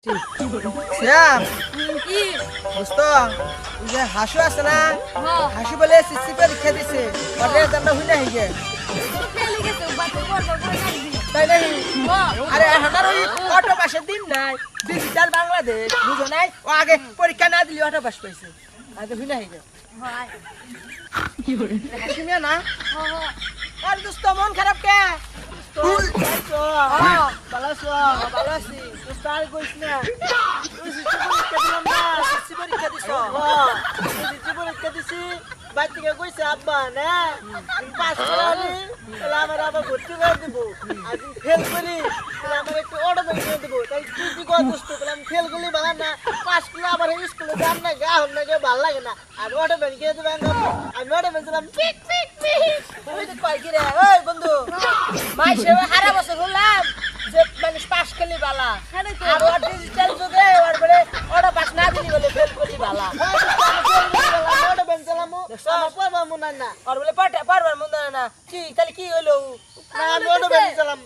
শ্যাম কি দোস্ত ওই যে হাসু আছে না হ্যাঁ হাসু বলে সিসি পরীক্ষা দিছে ওদের দামটা হই না হিগে ফেলে গেছে বাচ্চা করবে করে রাখবি তাই নাই হ্যাঁ আরে এখন আর ওই অটো পাসের দিন নাই ডিজিটাল বাংলাদেশ বুঝো নাই ও আগে পরীক্ষা না দিলি অটো পাস পাইছে আগে হই না হিগে হ্যাঁ হাসি মিয়া না হ্যাঁ আর দোস্ত মন খারাপ কে ভালো আছি দোস্ত আর কইস না তুই সিসি পরীক্ষা দিলাম না সিসি পরীক্ষা দিছ সিসি পরীক্ষা দিছি বাড়ি থেকে কইছে আব্বা না পাস করালি তাহলে আমার আবার ভর্তি করে দিব আর ফেল করি তাহলে আমার একটু অর্ডার করে দিব তাই তুই কি কর দোস্ত তাহলে আমি ফেল করলি ভালো না পাস করলে আবার স্কুলে যান না গা হল না ভালো লাগে না আর অর্ডার ব্যাংক দিয়ে দেবেন আমি অর্ডার ব্যাংক দিলাম পিক পিক পিক ওই তো কয় কি রে ওই বন্ধু মাই সেবা হারা বছর হলাম যে মানুষ পাস করলি বালা আর ওর ডিজিটাল যুগে ওর বলে অর্ডার পাস না দিলি বলে ফেল করলি বালা অর্ডার ব্যাংক চালামু আমার পারবা মনে না আর বলে পারবার মনে না কি তাহলে কি হইলো না আমি অর্ডার ব্যাংক চালাম